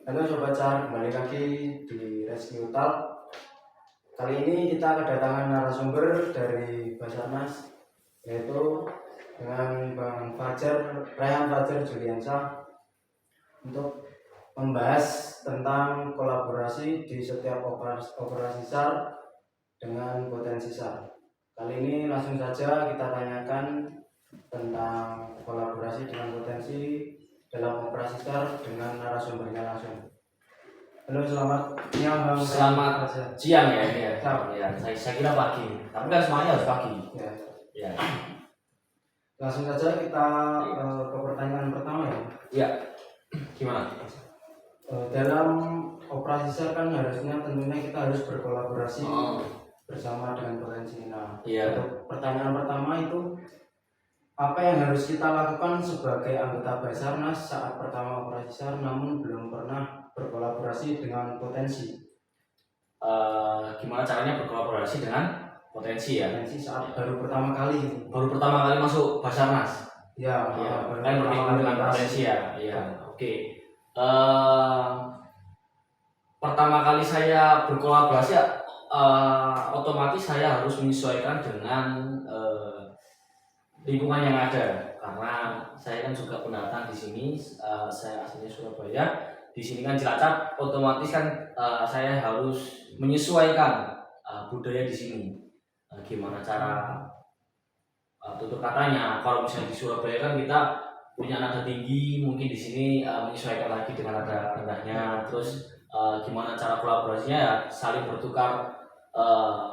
Halo Sobat Car, kembali lagi di Rescue Talk. Kali ini kita kedatangan narasumber dari Basarnas, yaitu dengan Bang Rayhan Fajar Juliansyah, untuk membahas tentang kolaborasi di setiap operasi SAR dengan potensi SAR. Kali ini langsung saja kita tanyakan tentang kolaborasi dengan potensi dalam operasi SAR dengan narasumbernya langsung. Halo, selamat siang Bang. Selamat siang ya. Ya. Saya kira pagi, tapi kan semuanya harus pagi. Ya. Langsung saja kita ke pertanyaan pertama ya. Ya. Gimana? Dalam operasi SAR kan harusnya tentunya kita harus berkolaborasi bersama dengan potensi. Nah, untuk pertanyaan pertama itu, apa yang harus kita lakukan sebagai anggota Basarnas saat pertama operasi SAR namun belum pernah berkolaborasi dengan potensi? Gimana caranya berkolaborasi dengan potensi ya? Potensi saat baru pertama kali masuk Basarnas. Ya, kan berhubungan dengan potensi ya. Oke. Pertama kali saya berkolaborasi otomatis saya harus menyesuaikan dengan lingkungan yang ada, karena saya kan juga pendatang di sini. Saya aslinya Surabaya, di sini kan Cilacap, otomatis kan saya harus menyesuaikan budaya di sini. Gimana cara tutur katanya? Kalau misalnya di Surabaya kan kita punya nada tinggi, mungkin di sini menyesuaikan lagi dengan nada rendahnya. Terus gimana cara kolaborasinya ya, saling bertukar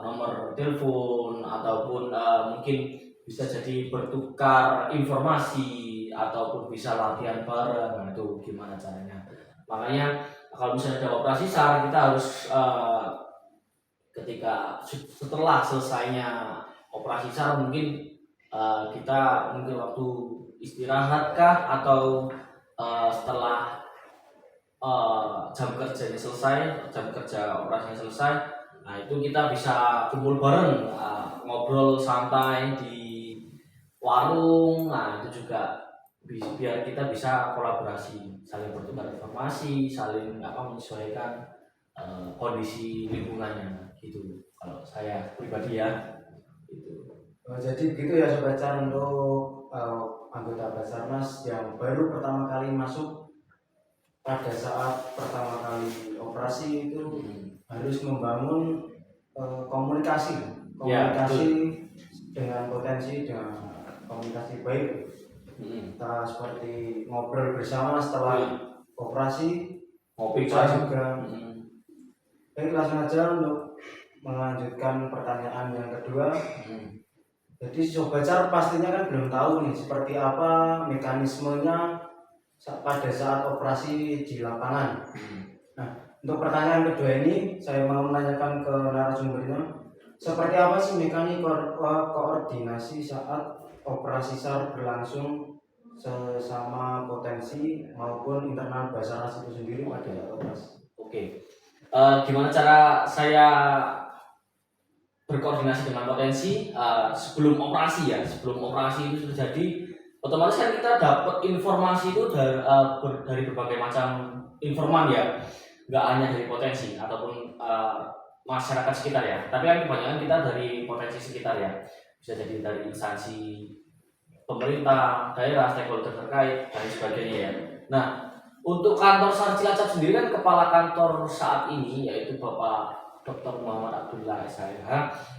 nomor telepon, ataupun mungkin bisa jadi bertukar informasi, ataupun bisa latihan bareng. Nah, itu gimana caranya. Makanya kalau misalnya ada operasi SAR, kita harus ketika setelah selesainya operasi SAR mungkin kita waktu istirahat kah, atau setelah jam kerjanya selesai, jam kerja operasinya selesai, nah itu kita bisa kumpul bareng, ngobrol santai di warung. Nah itu juga biar kita bisa kolaborasi, saling bertukar informasi, saling menyesuaikan kondisi lingkungannya gitu. Kalau saya pribadi ya gitu. Jadi gitu ya Sobat Car, untuk anggota Basarnas yang baru pertama kali masuk, pada saat pertama kali operasi itu harus membangun komunikasi dengan potensi, dengan komunikasi baik. Kita seperti ngobrol bersama setelah operasi, ngopi juga. Baik, langsung aja untuk melanjutkan pertanyaan yang kedua. Jadi Sobat Car pastinya kan belum tahu nih seperti apa mekanismenya pada saat operasi di lapangan. Nah, untuk pertanyaan kedua ini saya mau menanyakan ke narasumbernya, seperti apa sih mekanik koordinasi saat operasi SAR berlangsung sesama potensi maupun internal Basarnas itu sendiri pada saat operasi? Oke. Gimana cara saya berkoordinasi dengan potensi sebelum operasi ya? Sebelum operasi itu terjadi, otomatis kan kita dapat informasi itu dari berbagai macam informan ya, nggak hanya dari potensi ataupun masyarakat sekitar ya, tapi kan kebanyakan kita dari potensi sekitar ya. Bisa jadi dari instansi pemerintah, daerah, stakeholder terkait, dan sebagainya ya. Nah, untuk kantor SAR Cilacap sendiri kan kepala kantor saat ini yaitu Bapak Dr. Muhammad Abdullah SH,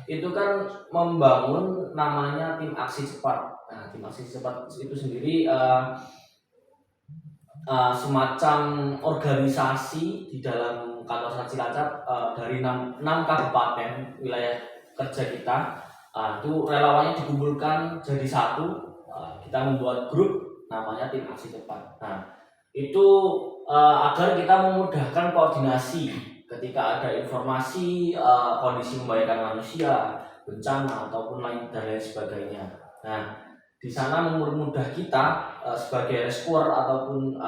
itu kan membangun namanya tim aksi cepat. Nah, tim aksi cepat itu sendiri semacam organisasi di dalam kantor SAR Cilacap dari 6 kabupaten wilayah kerja kita. Itu relawannya dikumpulkan jadi satu. Kita membuat grup namanya tim aksi cepat. Nah, itu agar kita memudahkan koordinasi ketika ada informasi kondisi membahayakan manusia, bencana ataupun lain sebagainya. Nah, di sana mempermudah kita sebagai rescuer ataupun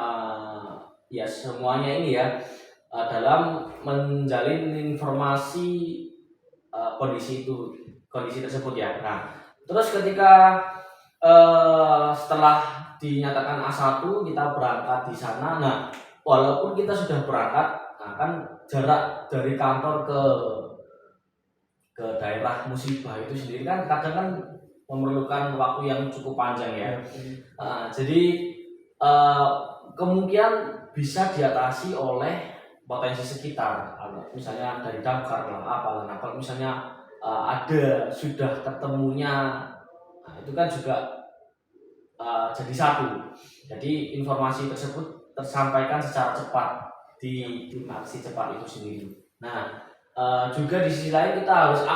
ya semuanya ini ya dalam menjalin informasi kondisi tersebut ya. Nah, terus ketika setelah dinyatakan A1 kita berangkat di sana. Nah, walaupun kita sudah berangkat, nah kan jarak dari kantor ke daerah musibah itu sendiri kan kadang kan memerlukan waktu yang cukup panjang ya. Jadi uh, kemungkinan bisa diatasi oleh potensi sekitar, misalnya dari damkar lah apalah. Nah kalau misalnya ada sudah ketemunya, nah itu kan juga jadi satu. Jadi informasi tersebut tersampaikan secara cepat di tim aksi cepat itu sendiri. Nah juga di sisi lain kita harus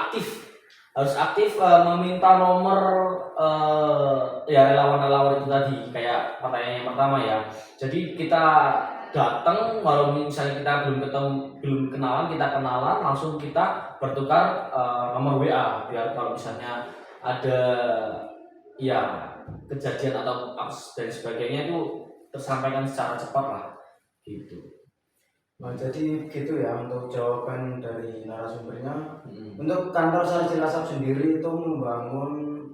aktif meminta nomor ya relawan-relawan itu tadi, kayak pertanyaan yang pertama ya. Jadi kita datang, walau misalnya kita belum kenalan, kita kenalan langsung, kita bertukar nomor WA biar kalau misalnya ada ya kejadian atau dan sebagainya itu tersampaikan secara cepat lah gitu. Nah, jadi gitu ya untuk jawaban dari narasumbernya. Untuk kantor SAR Cilacap sendiri itu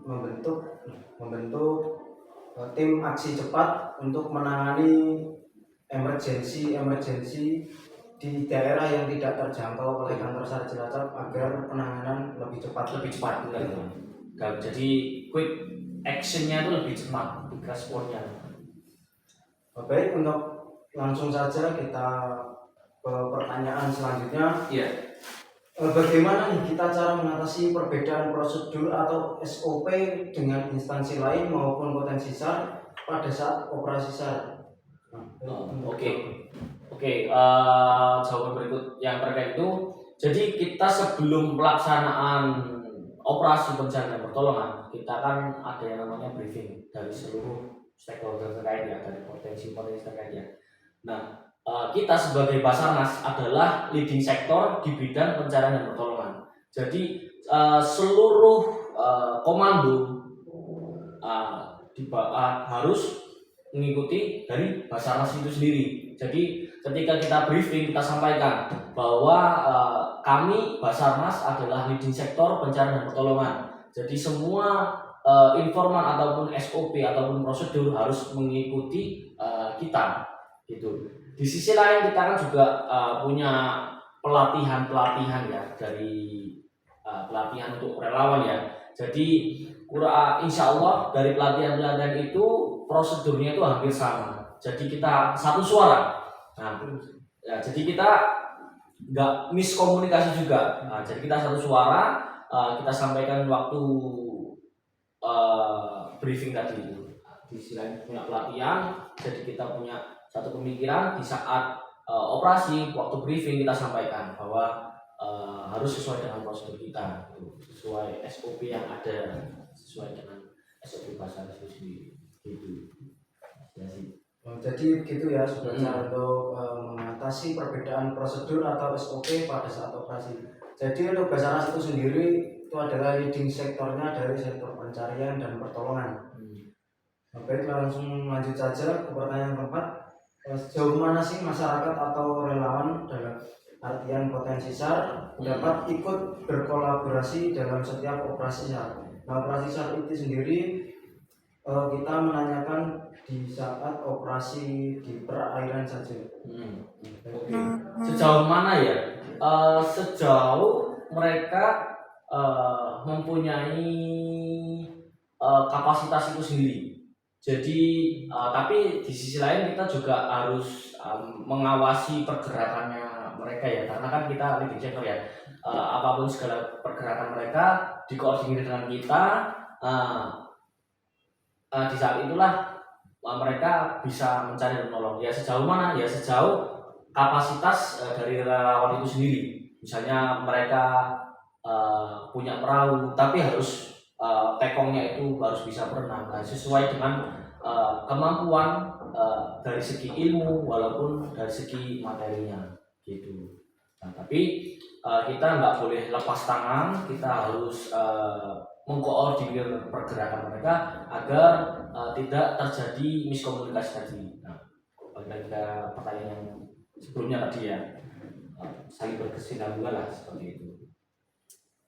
membentuk tim aksi cepat untuk menangani emergensi di daerah yang tidak terjangkau oleh kantor SAR Cilacap agar penanganan lebih cepat. Jadi quick actionnya itu lebih cepat, responnya. Baik, untuk langsung saja kita ke pertanyaan selanjutnya. Bagaimana nih kita cara mengatasi perbedaan prosedur atau SOP dengan instansi lain maupun potensi SAR pada saat operasi SAR? Jawaban berikut yang terkait itu, jadi kita sebelum pelaksanaan operasi pencarian dan pertolongan, kita kan ada yang namanya briefing dari seluruh stakeholder terkait ya, dari potensi terkait ya. Nah, kita sebagai Basarnas adalah leading sektor di bidang pencarian dan pertolongan. Jadi seluruh komando harus mengikuti dari Basarnas itu sendiri. Jadi ketika kita briefing, kita sampaikan bahwa kami Basarnas adalah leading sektor pencarian dan pertolongan. Jadi semua informan ataupun SOP ataupun prosedur harus mengikuti kita gitu. Di sisi lain kita kan juga punya pelatihan ya, dari pelatihan untuk relawan ya. Jadi insya Allah dari pelatihan itu prosedurnya itu hampir sama. Jadi kita satu suara. Nah, ya, jadi kita nggak miskomunikasi juga. Nah, jadi kita satu suara, kita sampaikan waktu briefing tadi itu. Di sisi lain punya pelatihan, jadi kita punya satu pemikiran di saat operasi, waktu briefing kita sampaikan bahwa harus sesuai dengan prosedur kita, sesuai SOP yang ada, sesuai dengan SOP Basarnas itu sendiri. Gitu. Ya sih. Jadi begitu ya sebenarnya untuk mengatasi perbedaan prosedur atau SOP pada saat operasi. Jadi untuk Basarnas itu sendiri itu adalah leading sektornya dari sektor pencarian dan pertolongan. Baik, langsung lanjut saja ke pertanyaan keempat. Sejauh mana sih masyarakat atau relawan dalam artian potensi SAR dapat ikut berkolaborasi dalam setiap operasi SAR? Nah, operasi SAR itu sendiri kita menanyakan di saat operasi di perairan saja. Sejauh mana ya? Sejauh mereka mempunyai kapasitas itu sendiri. Jadi tapi di sisi lain kita juga harus mengawasi pergerakannya mereka ya, karena kan kita leading sector ya. Apapun segala pergerakan mereka dikoordinir dengan kita. Di saat itulah mereka bisa mencari dan menolong. Ya sejauh mana? Ya sejauh kapasitas dari relawan itu sendiri. Misalnya mereka punya perahu, tapi harus tekongnya itu harus bisa berenang, sesuai dengan kemampuan dari segi ilmu walaupun dari segi materinya gitu. Nah, tapi kita nggak boleh lepas tangan, kita harus mengkoordinir pergerakan mereka agar tidak terjadi miskomunikasi tadi. Nah, balik ke pertanyaan yang sebelumnya tadi ya, saling berkesinambungan lah seperti itu.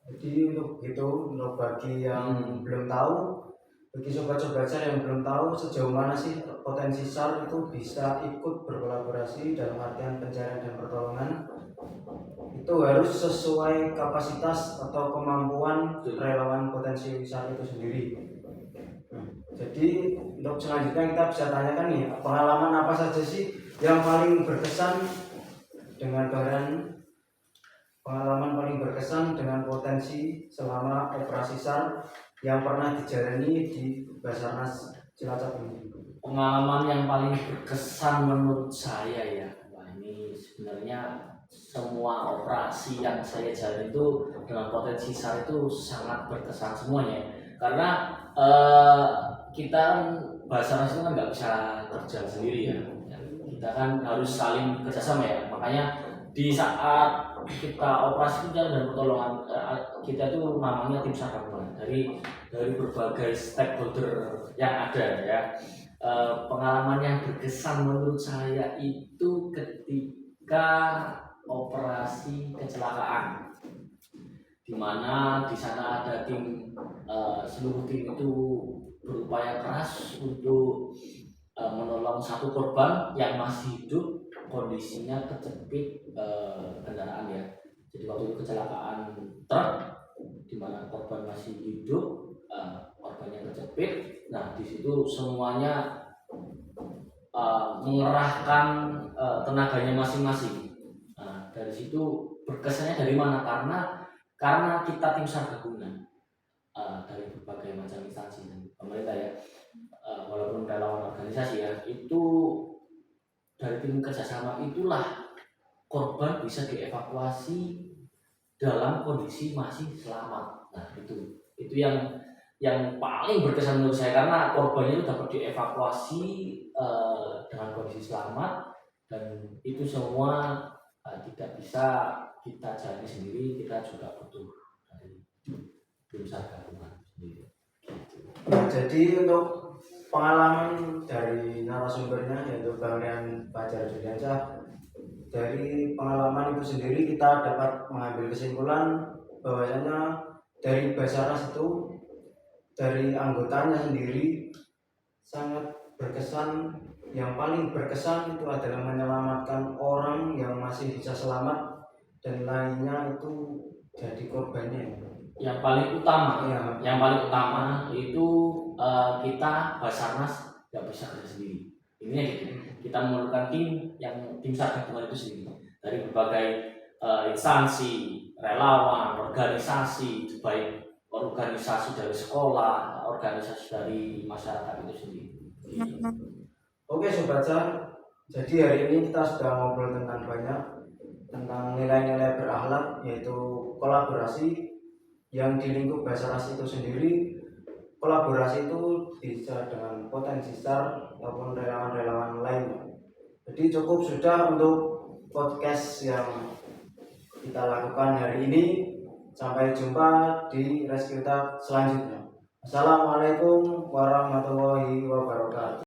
Jadi untuk bagi yang belum tahu, bagi sobat-sobat SAR yang belum tahu sejauh mana sih potensi SAR itu bisa ikut berkolaborasi dalam artian pencarian dan pertolongan, itu harus sesuai kapasitas atau kemampuan relawan potensi SAR itu sendiri. Jadi untuk selanjutnya kita bisa tanyakan nih, pengalaman apa saja sih yang paling berkesan dengan pengalaman paling berkesan dengan potensi selama operasi SAR yang pernah dijalani di Basarnas Cilacap ini. Pengalaman yang paling berkesan menurut saya ya, wah ini sebenarnya semua operasi yang saya jalani itu dengan potensi SAR itu sangat berkesan semuanya, karena kita Basarnas itu kan nggak bisa kerja sendiri ya, kita kan harus saling kerjasama ya. Makanya di saat kita operasi dan pertolongan, kita itu namanya tim SAR gabungan dari berbagai stakeholder yang ada ya. Pengalaman yang berkesan menurut saya itu ketika operasi kecelakaan, di mana di sana ada seluruh tim itu berupaya keras untuk menolong satu korban yang masih hidup, kondisinya kecepit kendaraan ya. Jadi waktu itu kecelakaan truk di mana korban masih hidup, korbannya kecepit. Nah di situ semuanya mengerahkan tenaganya masing-masing. Nah dari situ berkesannya dari mana? Karena kita tim SAR gabungan dari berbagai macam instansi dan pemerintah ya, walaupun relawan organisasi ya, itu dari tim kerjasama itulah korban bisa dievakuasi dalam kondisi masih selamat. Nah itu yang paling berkesan menurut saya, karena korbannya itu dapat dievakuasi dengan kondisi selamat, dan itu semua tidak bisa kita jalani sendiri, kita juga butuh dari tim SAR gabungan sendiri. Nah, jadi untuk pengalaman dari narasumbernya yaitu Bang Rian Fajar Juliansyah, dari pengalaman itu sendiri kita dapat mengambil kesimpulan bahwasanya dari Basarnas itu, dari anggotanya sendiri sangat berkesan. Yang paling berkesan itu adalah menyelamatkan orang yang masih bisa selamat dan lainnya itu jadi korbannya. Yang paling utama, Ya. yang paling utama itu kita Basarnas nggak bisa kerja sendiri. Ini gitu. Kita memerlukan tim SAR gabungan itu sendiri dari berbagai instansi, relawan, organisasi, baik organisasi dari sekolah, organisasi dari masyarakat itu sendiri. Oke Sobat SAR, jadi hari ini kita sudah ngobrol tentang nilai-nilai berakhlak, yaitu kolaborasi yang di lingkup Basarnas itu sendiri. Kolaborasi itu bisa dengan potensi SAR maupun relawan-relawan lainnya. Jadi cukup sudah untuk podcast yang kita lakukan hari ini. Sampai jumpa di Rescue Talk selanjutnya. Assalamualaikum warahmatullahi wabarakatuh.